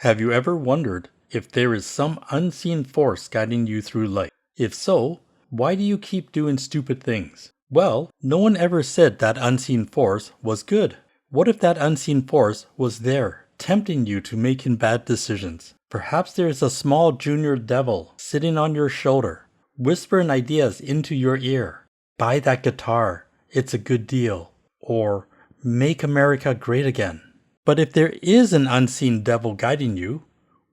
Have you ever wondered if there is some unseen force guiding you through life? If so, why do you keep doing stupid things? Well, no one ever said that unseen force was good. What if that unseen force was there, tempting you to making bad decisions? Perhaps there is a small junior devil sitting on your shoulder, whispering ideas into your ear. Buy that guitar, it's a good deal. Or, make America great again. But if there is an unseen devil guiding you,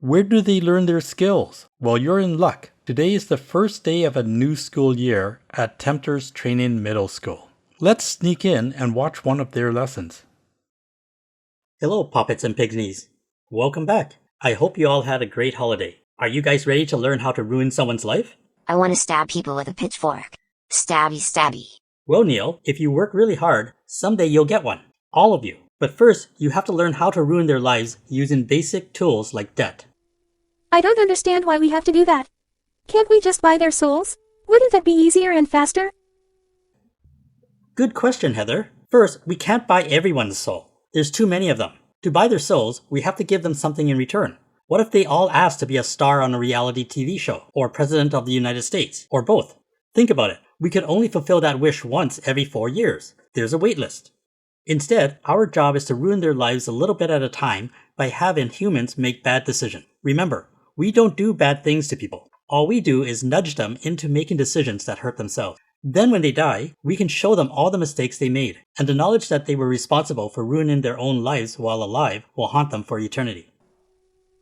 where do they learn their skills? Well, you're in luck. Today is the first day of a new school year at Tempter's Training Middle School. Let's sneak in and watch one of their lessons. Hello, Poppets and Pygmies. Welcome back. I hope you all had a great holiday. Are you guys ready to learn how to ruin someone's life? I want to stab people with a pitchfork. Stabby stabby. Well, Neil, if you work really hard, someday you'll get one. All of you. But first, you have to learn how to ruin their lives using basic tools like debt. I don't understand why we have to do that. Can't we just buy their souls? Wouldn't that be easier and faster? Good question, Heather. First, we can't buy everyone's soul. There's too many of them. To buy their souls, we have to give them something in return. What if they all asked to be a star on a reality TV show, or President of the United States, or both? Think about it. We could only fulfill that wish once every 4 years. There's a wait list. Instead, our job is to ruin their lives a little bit at a time by having humans make bad decisions. Remember, we don't do bad things to people. All we do is nudge them into making decisions that hurt themselves. Then when they die, we can show them all the mistakes they made, and the knowledge that they were responsible for ruining their own lives while alive will haunt them for eternity.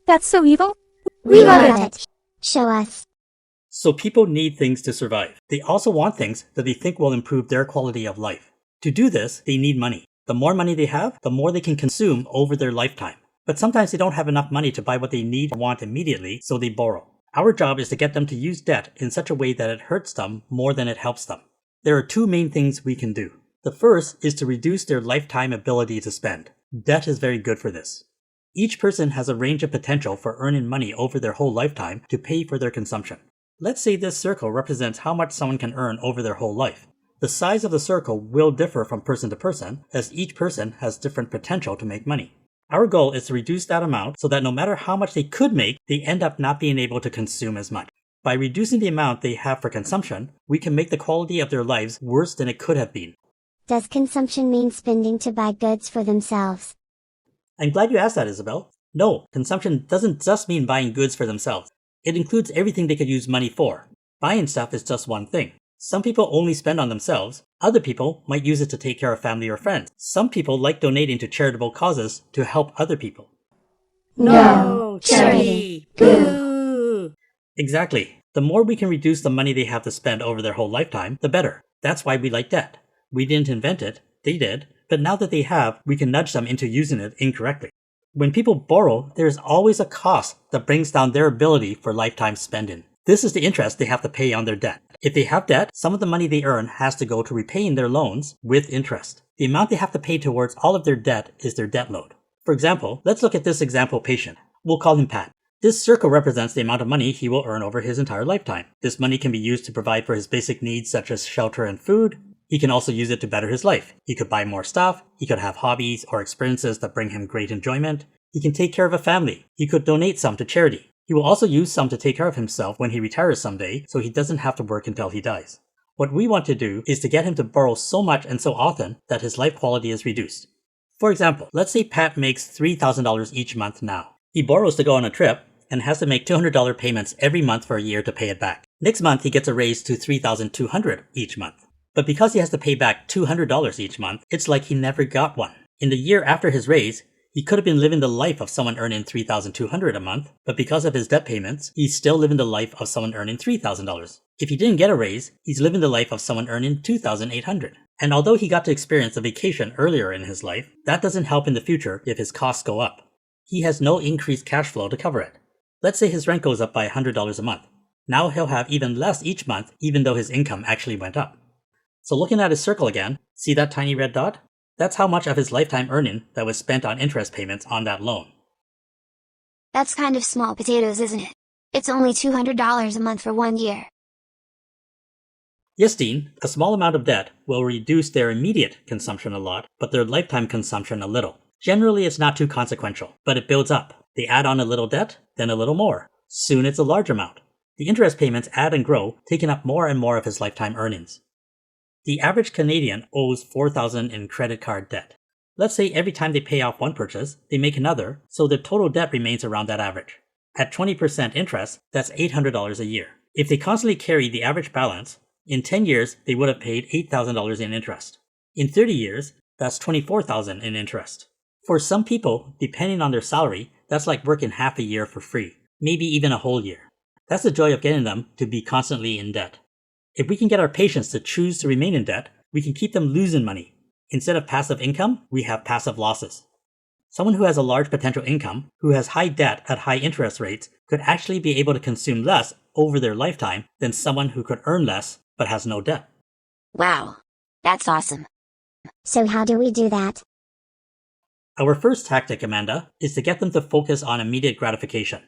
That's so evil. We love it. Show us. So people need things to survive. They also want things that they think will improve their quality of life. To do this, they need money. The more money they have, the more they can consume over their lifetime. But sometimes they don't have enough money to buy what they need or want immediately, so they borrow. Our job is to get them to use debt in such a way that it hurts them more than it helps them. There are two main things we can do. The first is to reduce their lifetime ability to spend. Debt is very good for this. Each person has a range of potential for earning money over their whole lifetime to pay for their consumption. Let's say this circle represents how much someone can earn over their whole life. The size of the circle will differ from person to person, as each person has different potential to make money. Our goal is to reduce that amount so that no matter how much they could make, they end up not being able to consume as much. By reducing the amount they have for consumption, we can make the quality of their lives worse than it could have been. Does consumption mean spending to buy goods for themselves? I'm glad you asked that, Isabel. No, consumption doesn't just mean buying goods for themselves. It includes everything they could use money for. Buying stuff is just one thing. Some people only spend on themselves. Other people might use it to take care of family or friends. Some people like donating to charitable causes to help other people. No charity. Boo! Exactly. The more we can reduce the money they have to spend over their whole lifetime, the better. That's why we like debt. We didn't invent it, they did, but now that they have, we can nudge them into using it incorrectly. When people borrow, there is always a cost that brings down their ability for lifetime spending. This is the interest they have to pay on their debt. If they have debt, some of the money they earn has to go to repaying their loans with interest. The amount they have to pay towards all of their debt is their debt load. For example, let's look at this example patient. We'll call him Pat. This circle represents the amount of money he will earn over his entire lifetime. This money can be used to provide for his basic needs such as shelter and food. He can also use it to better his life. He could buy more stuff. He could have hobbies or experiences that bring him great enjoyment. He can take care of a family. He could donate some to charity. He will also use some to take care of himself when he retires someday, so he doesn't have to work until he dies. What we want to do is to get him to borrow so much and so often that his life quality is reduced. For example, let's say Pat makes $3,000 each month now. He borrows to go on a trip and has to make $200 payments every month for a year to pay it back. Next month, he gets a raise to $3,200 each month. But because he has to pay back $200 each month, it's like he never got one. In the year after his raise, he could have been living the life of someone earning $3,200 a month, but because of his debt payments, he's still living the life of someone earning $3,000. If he didn't get a raise, he's living the life of someone earning $2,800. And although he got to experience a vacation earlier in his life, that doesn't help in the future if his costs go up. He has no increased cash flow to cover it. Let's say his rent goes up by $100 a month. Now he'll have even less each month, even though his income actually went up. So looking at his circle again, see that tiny red dot? That's how much of his lifetime earning that was spent on interest payments on that loan. That's kind of small potatoes, isn't it? It's only $200 a month for 1 year. Yes, Dean, a small amount of debt will reduce their immediate consumption a lot, but their lifetime consumption a little. Generally, it's not too consequential, but it builds up. They add on a little debt, then a little more. Soon it's a large amount. The interest payments add and grow, taking up more and more of his lifetime earnings. The average Canadian owes $4,000 in credit card debt. Let's say every time they pay off one purchase, they make another, so their total debt remains around that average. At 20% interest, that's $800 a year. If they constantly carry the average balance, in 10 years they would have paid $8,000 in interest. In 30 years, that's $24,000 in interest. For some people, depending on their salary, that's like working half a year for free, maybe even a whole year. That's the joy of getting them to be constantly in debt. If we can get our patients to choose to remain in debt, we can keep them losing money. Instead of passive income, we have passive losses. Someone who has a large potential income, who has high debt at high interest rates, could actually be able to consume less over their lifetime than someone who could earn less but has no debt. Wow. That's awesome. So how do we do that? Our first tactic, Amanda, is to get them to focus on immediate gratification.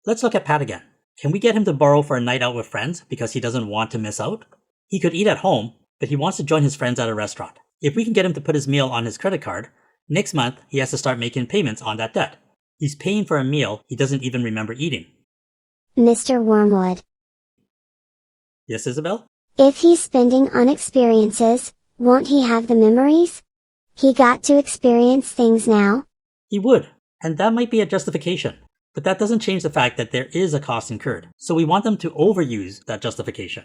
Let's look at Pat again. Can we get him to borrow for a night out with friends because he doesn't want to miss out? He could eat at home, but he wants to join his friends at a restaurant. If we can get him to put his meal on his credit card, next month he has to start making payments on that debt. He's paying for a meal he doesn't even remember eating. Mr. Wormwood. Yes, Isabel? If he's spending on experiences, won't he have the memories? He got to experience things now. He would, and that might be a justification. But that doesn't change the fact that there is a cost incurred, so we want them to overuse that justification.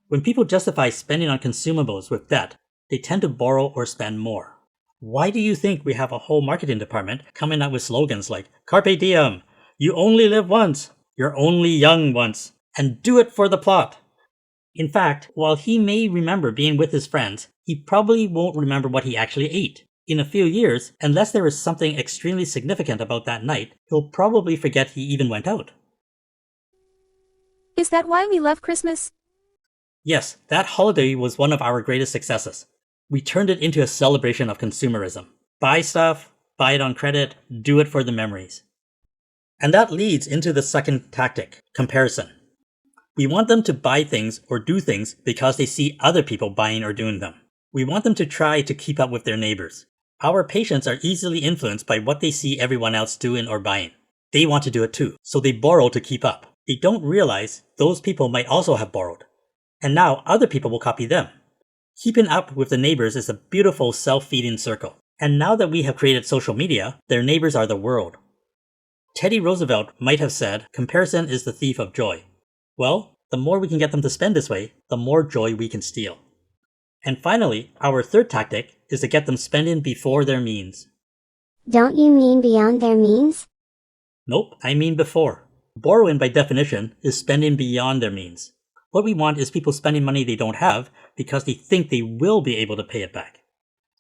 When people justify spending on consumables with debt, they tend to borrow or spend more. Why do you think we have a whole marketing department coming up with slogans like Carpe Diem, you only live once, you're only young once, and do it for the plot? In fact, while he may remember being with his friends, he probably won't remember what he actually ate. In a few years, unless there is something extremely significant about that night, he'll probably forget he even went out. Is that why we love Christmas? Yes, that holiday was one of our greatest successes. We turned it into a celebration of consumerism. Buy stuff, buy it on credit, do it for the memories. And that leads into the second tactic, comparison. We want them to buy things or do things because they see other people buying or doing them. We want them to try to keep up with their neighbors. Our patients are easily influenced by what they see everyone else doing or buying. They want to do it too, so they borrow to keep up. They don't realize those people might also have borrowed. And now other people will copy them. Keeping up with the neighbors is a beautiful self-feeding circle. And now that we have created social media, their neighbors are the world. Teddy Roosevelt might have said, comparison is the thief of joy. Well, the more we can get them to spend this way, the more joy we can steal. And finally, our third tactic is to get them spending before their means. Don't you mean beyond their means? Nope, I mean before. Borrowing by definition is spending beyond their means. What we want is people spending money they don't have because they think they will be able to pay it back.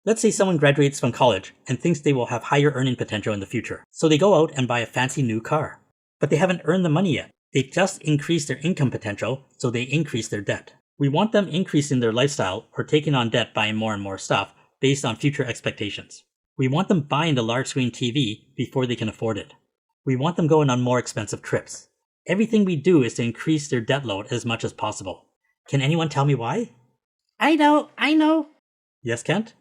Let's say someone graduates from college and thinks they will have higher earning potential in the future, so they go out and buy a fancy new car. But they haven't earned the money yet. They've just increased their income potential, so they increase their debt. We want them increasing their lifestyle or taking on debt buying more and more stuff based on future expectations. We want them buying the large screen TV before they can afford it. We want them going on more expensive trips. Everything we do is to increase their debt load as much as possible. Can anyone tell me why? I know. Yes, Kent?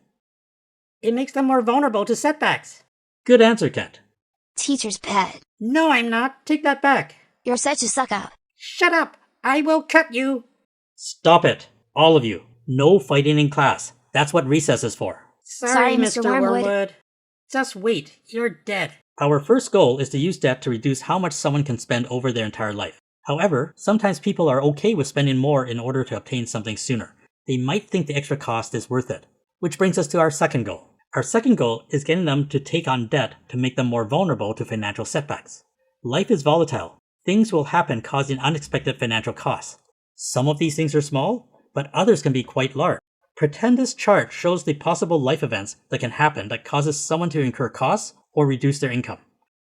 It makes them more vulnerable to setbacks. Good answer, Kent. Teacher's pet. No, I'm not. Take that back. You're such a suck-up. Shut up. I will cut you. Stop it, all of you. No fighting in class. That's what recess is for. Sorry, Mr. Wormwood. Just wait. You're dead. Our first goal is to use debt to reduce how much someone can spend over their entire life. However, sometimes people are okay with spending more in order to obtain something sooner. They might think the extra cost is worth it. Which brings us to our second goal. Our second goal is getting them to take on debt to make them more vulnerable to financial setbacks. Life is volatile. Things will happen causing unexpected financial costs. Some of these things are small, but others can be quite large. Pretend this chart shows the possible life events that can happen that causes someone to incur costs or reduce their income.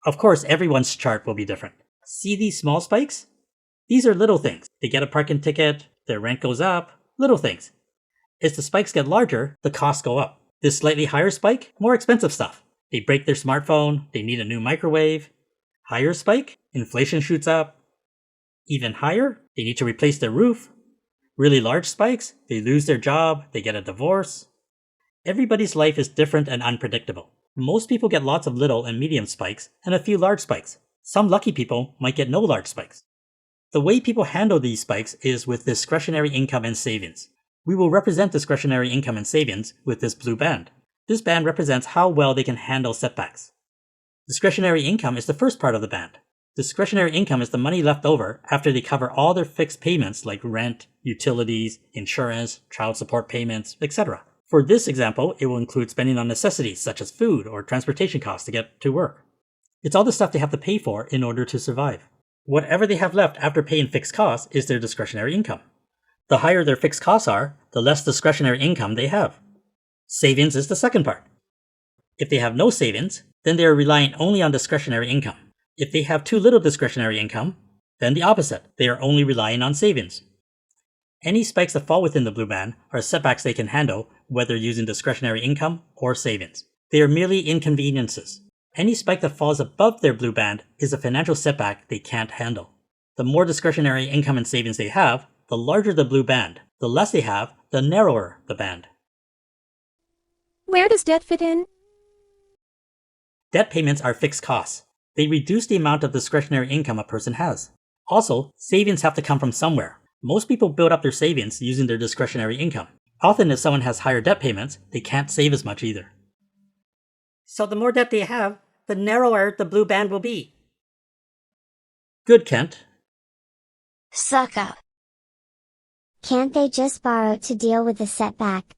Of course, everyone's chart will be different. See these small spikes? These are little things. They get a parking ticket, their rent goes up, little things. As the spikes get larger, the costs go up. This slightly higher spike, more expensive stuff. They break their smartphone, they need a new microwave. Higher spike, inflation shoots up. Even higher, they need to replace their roof. Really large spikes, they lose their job, they get a divorce. Everybody's life is different and unpredictable. Most people get lots of little and medium spikes and a few large spikes. Some lucky people might get no large spikes. The way people handle these spikes is with discretionary income and savings. We will represent discretionary income and savings with this blue band. This band represents how well they can handle setbacks. Discretionary income is the first part of the band. Discretionary income is the money left over after they cover all their fixed payments like rent, utilities, insurance, child support payments, etc. For this example, it will include spending on necessities such as food or transportation costs to get to work. It's all the stuff they have to pay for in order to survive. Whatever they have left after paying fixed costs is their discretionary income. The higher their fixed costs are, the less discretionary income they have. Savings is the second part. If they have no savings, then they are relying only on discretionary income. If they have too little discretionary income, then the opposite, they are only relying on savings. Any spikes that fall within the blue band are setbacks they can handle, whether using discretionary income or savings. They are merely inconveniences. Any spike that falls above their blue band is a financial setback they can't handle. The more discretionary income and savings they have, the larger the blue band. The less they have, the narrower the band. Where does debt fit in? Debt payments are fixed costs. They reduce the amount of discretionary income a person has. Also, savings have to come from somewhere. Most people build up their savings using their discretionary income. Often if someone has higher debt payments, they can't save as much either. So the more debt they have, the narrower the blue band will be. Good, Kent. Suck up. Can't they just borrow to deal with the setback?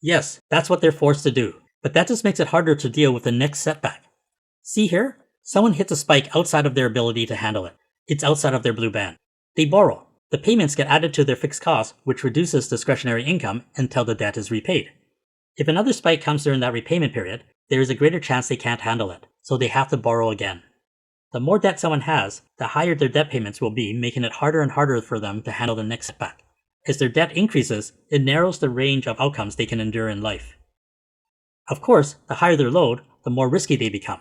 Yes, that's what they're forced to do. But that just makes it harder to deal with the next setback. See here? Someone hits a spike outside of their ability to handle it. It's outside of their blue band. They borrow. The payments get added to their fixed costs, which reduces discretionary income until the debt is repaid. If another spike comes during that repayment period, there is a greater chance they can't handle it, so they have to borrow again. The more debt someone has, the higher their debt payments will be, making it harder and harder for them to handle the next setback. As their debt increases, it narrows the range of outcomes they can endure in life. Of course, the higher their load, the more risky they become.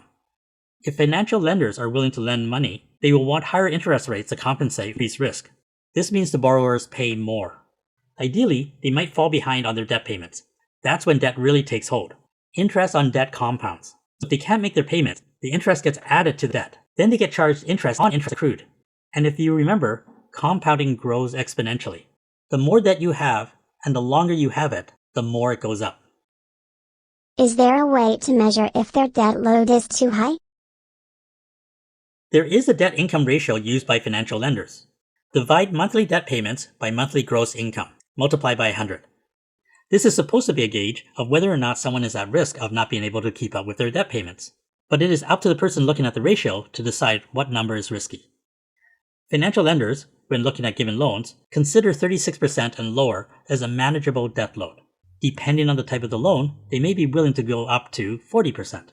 If financial lenders are willing to lend money, they will want higher interest rates to compensate for this risk. This means the borrowers pay more. Ideally, they might fall behind on their debt payments. That's when debt really takes hold. Interest on debt compounds. If they can't make their payments, the interest gets added to debt. Then they get charged interest on interest accrued. And if you remember, compounding grows exponentially. The more debt you have, and the longer you have it, the more it goes up. Is there a way to measure if their debt load is too high? There is a debt-income ratio used by financial lenders. Divide monthly debt payments by monthly gross income, multiply by 100. This is supposed to be a gauge of whether or not someone is at risk of not being able to keep up with their debt payments. But it is up to the person looking at the ratio to decide what number is risky. Financial lenders, when looking at given loans, consider 36% and lower as a manageable debt load. Depending on the type of the loan, they may be willing to go up to 40%.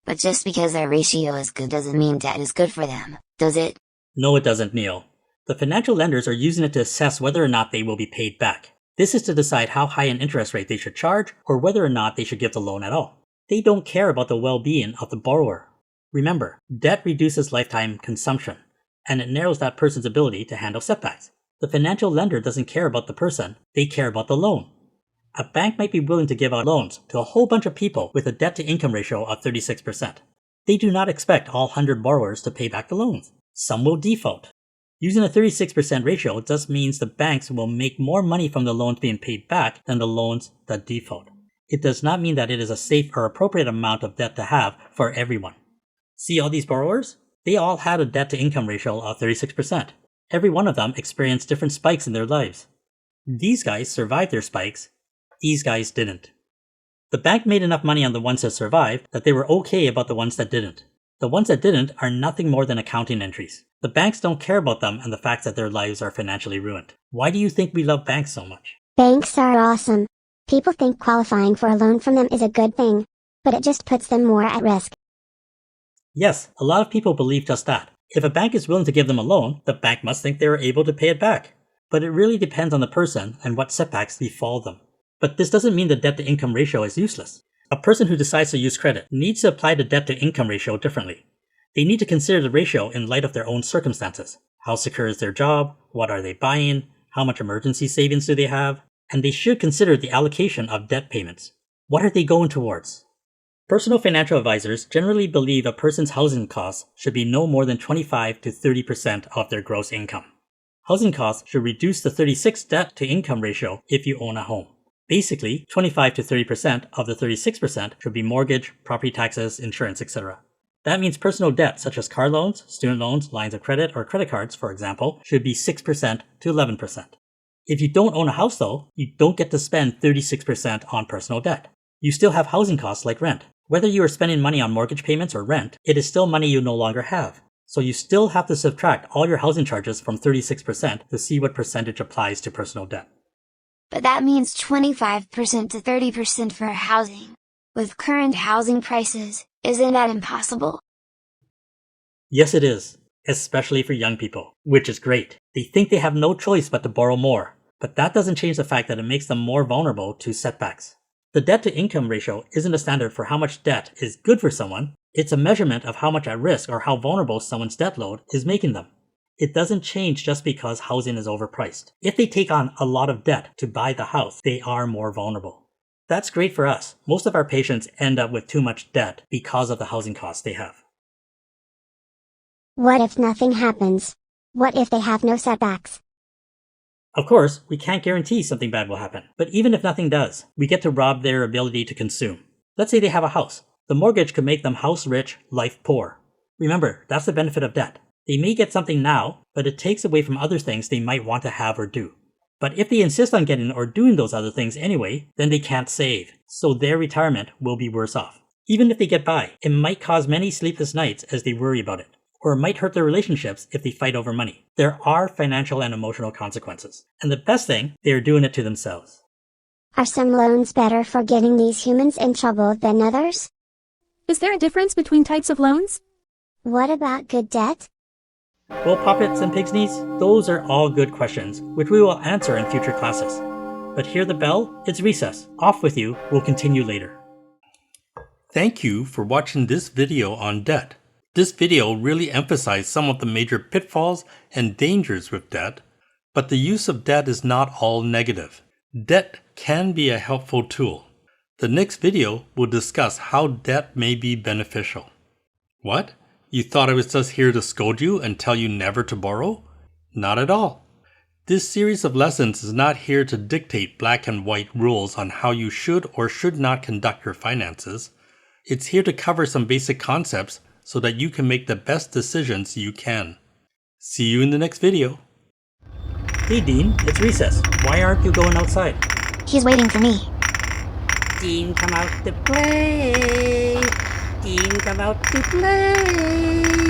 But just because their ratio is good doesn't mean debt is good for them, does it? No, it doesn't, Neil. The financial lenders are using it to assess whether or not they will be paid back. This is to decide how high an interest rate they should charge or whether or not they should give the loan at all. They don't care about the well-being of the borrower. Remember, debt reduces lifetime consumption, and it narrows that person's ability to handle setbacks. The financial lender doesn't care about the person, they care about the loan. A bank might be willing to give out loans to a whole bunch of people with a debt-to-income ratio of 36%. They do not expect all 100 borrowers to pay back the loans. Some will default. Using a 36% ratio just means the banks will make more money from the loans being paid back than the loans that default. It does not mean that it is a safe or appropriate amount of debt to have for everyone. See all these borrowers? They all had a debt-to-income ratio of 36%. Every one of them experienced different spikes in their lives. These guys survived their spikes. These guys didn't. The bank made enough money on the ones that survived that they were okay about the ones that didn't. The ones that didn't are nothing more than accounting entries. The banks don't care about them and the fact that their lives are financially ruined. Why do you think we love banks so much? Banks are awesome. People think qualifying for a loan from them is a good thing, but it just puts them more at risk. Yes, a lot of people believe just that. If a bank is willing to give them a loan, the bank must think they are able to pay it back. But it really depends on the person and what setbacks befall them. But this doesn't mean the debt-to-income ratio is useless. A person who decides to use credit needs to apply the debt-to-income ratio differently. They need to consider the ratio in light of their own circumstances. How secure is their job? What are they buying? How much emergency savings do they have? And they should consider the allocation of debt payments. What are they going towards? Personal financial advisors generally believe a person's housing costs should be no more than 25 to 30% of their gross income. Housing costs should reduce the 36 debt to income ratio if you own a home. Basically, 25 to 30% of the 36% should be mortgage, property taxes, insurance, etc. That means personal debt such as car loans, student loans, lines of credit, or credit cards, for example, should be 6% to 11%. If you don't own a house though, you don't get to spend 36% on personal debt. You still have housing costs like rent. Whether you are spending money on mortgage payments or rent, it is still money you no longer have. So you still have to subtract all your housing charges from 36% to see what percentage applies to personal debt. But that means 25% to 30% for housing. With current housing prices, isn't that impossible? Yes, it is, especially for young people, which is great. They think they have no choice but to borrow more, but that doesn't change the fact that it makes them more vulnerable to setbacks. The debt-to-income ratio isn't a standard for how much debt is good for someone, it's a measurement of how much at risk or how vulnerable someone's debt load is making them. It doesn't change just because housing is overpriced. If they take on a lot of debt to buy the house, they are more vulnerable. That's great for us. Most of our patients end up with too much debt because of the housing costs they have. What if nothing happens? What if they have no setbacks? Of course, we can't guarantee something bad will happen, but even if nothing does, we get to rob their ability to consume. Let's say they have a house. The mortgage could make them house rich, life poor. Remember, that's the benefit of debt. They may get something now, but it takes away from other things they might want to have or do. But if they insist on getting or doing those other things anyway, then they can't save, so their retirement will be worse off. Even if they get by, it might cause many sleepless nights as they worry about it, or it might hurt their relationships if they fight over money. There are financial and emotional consequences, and the best thing, they are doing it to themselves. Are some loans better for getting these humans in trouble than others? Is there a difference between types of loans? What about good debt? Well, Poppets and Pigsneys, those are all good questions, which we will answer in future classes. But hear the bell? It's recess. Off with you. We'll continue later. Thank you for watching this video on debt. This video really emphasized some of the major pitfalls and dangers with debt, but the use of debt is not all negative. Debt can be a helpful tool. The next video will discuss how debt may be beneficial. What? You thought I was just here to scold you and tell you never to borrow? Not at all. This series of lessons is not here to dictate black and white rules on how you should or should not conduct your finances. It's here to cover some basic concepts so that you can make the best decisions you can. See you in the next video. Hey Dean, it's recess. Why aren't you going outside? He's waiting for me. Dean, come out to play. Dean, come out to play.